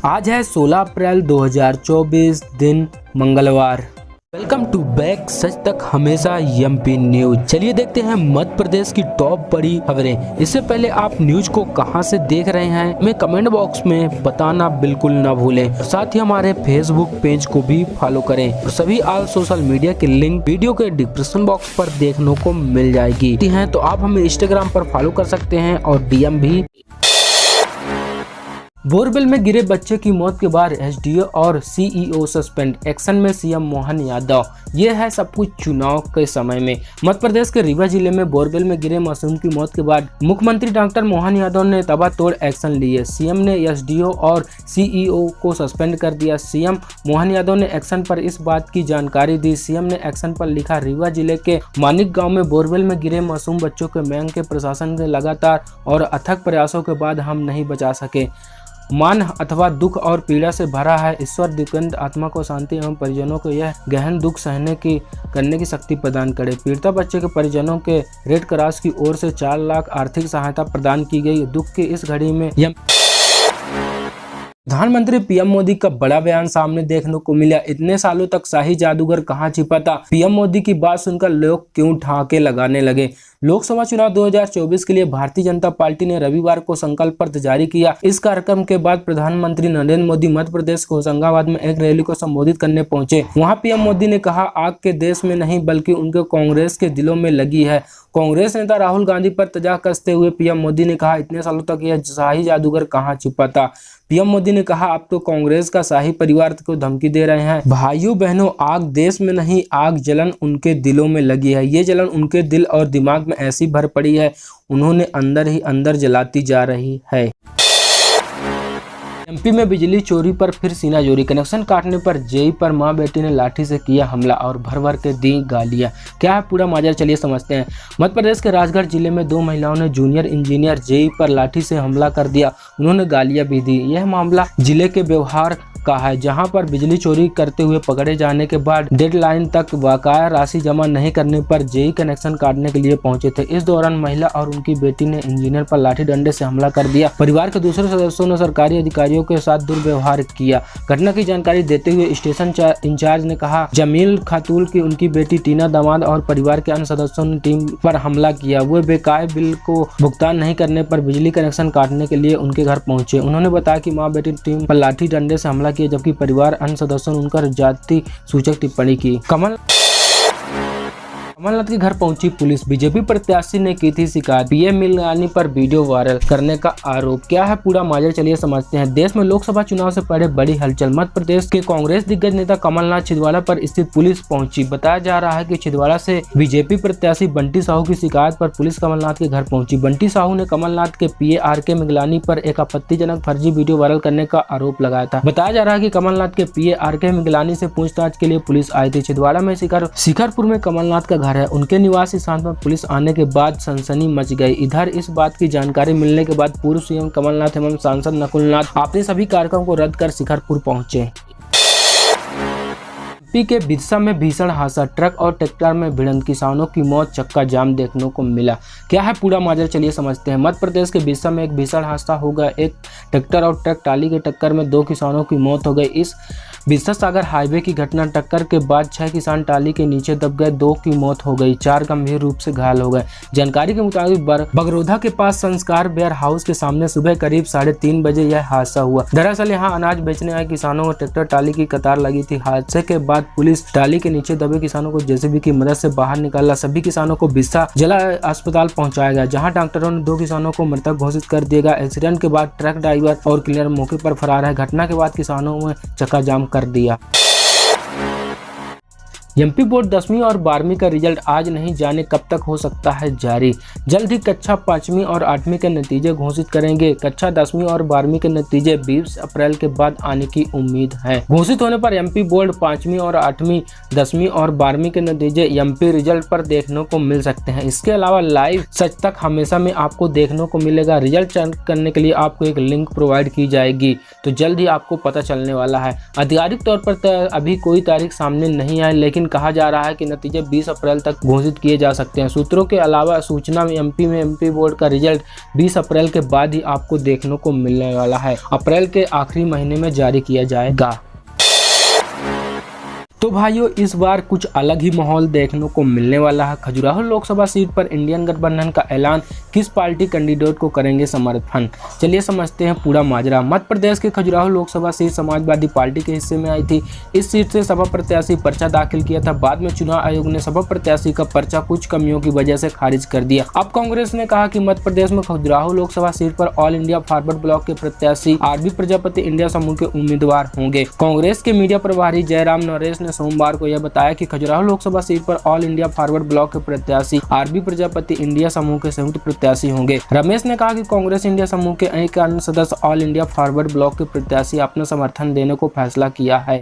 आज है 16 अप्रैल 2024 दिन मंगलवार। वेलकम टू बैक सच तक हमेशा एमपी न्यूज। चलिए देखते हैं मध्य प्रदेश की टॉप बड़ी खबरें। इससे पहले आप न्यूज को कहां से देख रहे हैं हमें कमेंट बॉक्स में बताना बिल्कुल ना भूलें। साथ ही हमारे फेसबुक पेज को भी फॉलो करें और सभी ऑल सोशल मीडिया के लिंक वीडियो के डिस्क्रिप्शन बॉक्स पर देखने को मिल जाएगी। तो आप हमें इंस्टाग्राम पर फॉलो कर सकते हैं और डीएम भी। बोरवेल में गिरे बच्चे की मौत के बाद एसडीओ और सीईओ सस्पेंड, एक्शन में सीएम मोहन यादव। ये है सब कुछ चुनाव के समय में। मध्य प्रदेश के रीवा जिले में बोरवेल में गिरे मासूम की मौत के बाद मुख्यमंत्री डॉक्टर मोहन यादव ने ताबड़तोड़ एक्शन लिए। सीएम ने एसडीओ और सीईओ को सस्पेंड कर दिया। सीएम मोहन यादव ने एक्शन पर इस बात की जानकारी दी। सीएम ने एक्शन पर लिखा, रीवा जिले के मानिक गाँव में बोरवेल में गिरे मासूम बच्चों के मयंक के प्रशासन के लगातार और अथक प्रयासों के बाद हम नहीं बचा सके। मान अथवा दुख और पीड़ा से भरा है। ईश्वर दिवंगत आत्मा को शांति एवं परिजनों को यह गहन दुख सहने की करने की शक्ति प्रदान करे। पीड़िता बच्चे के परिजनों के रेड क्रॉस की ओर से 4 लाख आर्थिक सहायता प्रदान की गई। दुख की इस घड़ी में प्रधानमंत्री पीएम मोदी का बड़ा बयान सामने देखने को मिला। इतने सालों तक शाही जादूगर कहां छिपा था? पीएम मोदी की बात सुनकर लोग क्यों ठहाके लगाने लगे? लोकसभा चुनाव 2024 के लिए भारतीय जनता पार्टी ने रविवार को संकल्प पत्र जारी किया। इस कार्यक्रम के बाद प्रधानमंत्री नरेंद्र मोदी मध्य प्रदेश के होशंगाबाद में एक रैली को संबोधित करने पहुंचे। वहां पीएम मोदी ने कहा, आग के देश में नहीं बल्कि उनके कांग्रेस के दिलों में लगी है। कांग्रेस नेता राहुल गांधी पर तंजा कसते हुए पीएम मोदी ने कहा, इतने सालों तक यह शाही जादूगर कहां छिपा था? पीएम मोदी ने कहा, आप तो कांग्रेस का शाही परिवार को धमकी दे रहे हैं। भाइयों बहनों, आग देश में नहीं, आग जलन उनके दिलों में लगी है। ये जलन उनके दिल और दिमाग में ऐसी भर पड़ी है, उन्होंने अंदर ही अंदर जलाती जा रही है। एमपी में बिजली चोरी पर फिर सीनाजोरी। कनेक्शन काटने पर जेई पर मां बेटी ने लाठी से किया हमला और भर भर के दी गालियां। क्या है पूरा माजरा, चलिए समझते हैं। मध्य प्रदेश के राजगढ़ जिले में 2 महिलाओं ने जूनियर इंजीनियर जेई पर लाठी से हमला कर दिया। उन्होंने गालियां भी दी। यह मामला जिले के व्यवहार का है, जहां पर बिजली चोरी करते हुए पकड़े जाने के बाद डेडलाइन तक बकाया राशि जमा नहीं करने पर जेई कनेक्शन काटने के लिए पहुंचे थे। इस दौरान महिला और उनकी बेटी ने इंजीनियर पर लाठी डंडे से हमला कर दिया। परिवार के दूसरे सदस्यों ने सरकारी अधिकारियों के साथ दुर्व्यवहार किया। घटना की जानकारी देते हुए स्टेशन इंचार्ज ने कहा, जमील खातून की उनकी बेटी टीना दामाद और परिवार के अन्य सदस्यों ने टीम पर हमला किया। वे बकाया बिल को भुगतान नहीं करने पर बिजली कनेक्शन काटने के लिए उनके घर पहुंचे। उन्होंने बताया कि मां बेटी टीम पर लाठी डंडे से हमला किया, जबकि परिवार अन्य सदस्यों ने उनका जाति सूचक टिप्पणी की। कमलनाथ के घर पहुंची पुलिस। बीजेपी प्रत्याशी ने की थी शिकायत। पीएम मिलानी पर वीडियो वायरल करने का आरोप। क्या है पूरा माजरा, चलिए समझते हैं। देश में लोकसभा चुनाव से पहले बड़ी हलचल। मध्य प्रदेश के कांग्रेस दिग्गज नेता कमलनाथ छिंदवाड़ा पर स्थित पुलिस पहुंची। बताया जा रहा है कि छिंदवाड़ा से बीजेपी प्रत्याशी बंटी साहू की शिकायत पर पुलिस कमलनाथ के घर पहुंची। बंटी साहू ने कमलनाथ के पीए आरके मिगलानी पर एक आपत्तिजनक फर्जी वीडियो वायरल करने का आरोप लगाया था। बताया जा रहा है कि कमलनाथ के पीए आरके मिगलानी से पूछताछ के लिए पुलिस आई थी। छिंदवाड़ा में शिखरपुर में कमलनाथ का घर है। उनके निवास स्थान पर पुलिस आने के बाद सनसनी मच गई। इधर इस बात की जानकारी मिलने के बाद पूर्व सीएम कमलनाथ एवं सांसद नकुलनाथ अपने सभी कार्यक्रम को रद्द कर शिखरपुर पहुंचे। एमपी के बिरसा में भीषण हादसा। ट्रक और ट्रैक्टर में भिड़ंत, किसानों की मौत, चक्का जाम देखने को मिला। क्या है पूरा माजरा, चलिए समझते हैं। मध्य प्रदेश के बिरसा में एक भीषण हादसा हो गया। एक ट्रैक्टर और ट्रक ट्राली के टक्कर में 2 किसानों की मौत हो गई। इस बिरसा सागर हाईवे की घटना, टक्कर के बाद 6 किसान ट्राली के नीचे दब गए। 2 की मौत हो गई, 4 गंभीर रूप से घायल हो गए। जानकारी के मुताबिक बगरोधा के पास संस्कार वेयर हाउस के सामने सुबह करीब 3:30 बजे यह हादसा हुआ। दरअसल यहां अनाज बेचने आए किसानों और ट्रैक्टर ट्राली की कतार लगी थी। हादसे के बाद पुलिस ट्राली के नीचे दबे किसानों को जेसीबी की मदद से बाहर निकाला। सभी किसानों को बिरसा जिला अस्पताल पहुंचाया गया, जहां डॉक्टरों ने 2 किसानों को मृतक घोषित कर दिया गया। एक्सीडेंट के बाद ट्रक ड्राइवर और क्लीनर मौके पर फरार है। घटना के बाद किसानों में चक्का जाम कर दिया। एमपी बोर्ड 10वीं और 12वीं का रिजल्ट आज नहीं जाने कब तक हो सकता है जारी। जल्द ही कक्षा 5वीं और 8वीं के नतीजे घोषित करेंगे। कक्षा 10वीं और 12वीं के नतीजे 20 अप्रैल के बाद आने की उम्मीद है। घोषित होने पर एमपी बोर्ड 5वीं और 8वीं, 10वीं और 12वीं के नतीजे एमपी रिजल्ट पर देखने को मिल सकते हैं। इसके अलावा लाइव सच तक हमेशा में आपको देखने को मिलेगा। रिजल्ट चेक करने के लिए आपको एक लिंक प्रोवाइड की जाएगी, तो जल्द ही आपको पता चलने वाला है। आधिकारिक तौर पर अभी कोई तारीख सामने नहीं आई, लेकिन लेकिन कहा जा रहा है कि नतीजे 20 अप्रैल तक घोषित किए जा सकते हैं। सूत्रों के अलावा सूचना में एमपी बोर्ड का रिजल्ट 20 अप्रैल के बाद ही आपको देखने को मिलने वाला है। अप्रैल के आखिरी महीने में जारी किया जाएगा। तो भाइयों, इस बार कुछ अलग ही माहौल देखने को मिलने वाला है। खजुराहो लोकसभा सीट पर इंडियन गठबंधन का ऐलान, किस पार्टी कैंडिडेट को करेंगे समर्थन, चलिए समझते हैं पूरा माजरा। मध्य प्रदेश के खजुराहो लोकसभा सीट समाजवादी पार्टी के हिस्से में आई थी। इस सीट से सपा प्रत्याशी पर्चा दाखिल किया था। बाद में चुनाव आयोग ने सपा प्रत्याशी का पर्चा कुछ कमियों की वजह से खारिज कर दिया। अब कांग्रेस ने कहा कि मध्य प्रदेश में खजुराहो लोकसभा सीट पर ऑल इंडिया फॉरवर्ड ब्लॉक के प्रत्याशी आरबी प्रजापति इंडिया समूह के उम्मीदवार होंगे। कांग्रेस के मीडिया प्रभारी जयराम नरेश ने सोमवार को यह बताया कि खजुराहो लोकसभा सीट पर ऑल इंडिया फॉरवर्ड ब्लॉक के प्रत्याशी आरबी प्रजापति इंडिया समूह के संयुक्त प्रत्याशी होंगे। रमेश ने कहा कि कांग्रेस इंडिया समूह के एक अन्य सदस्य ऑल इंडिया फॉरवर्ड ब्लॉक के प्रत्याशी अपना समर्थन देने को फैसला किया है।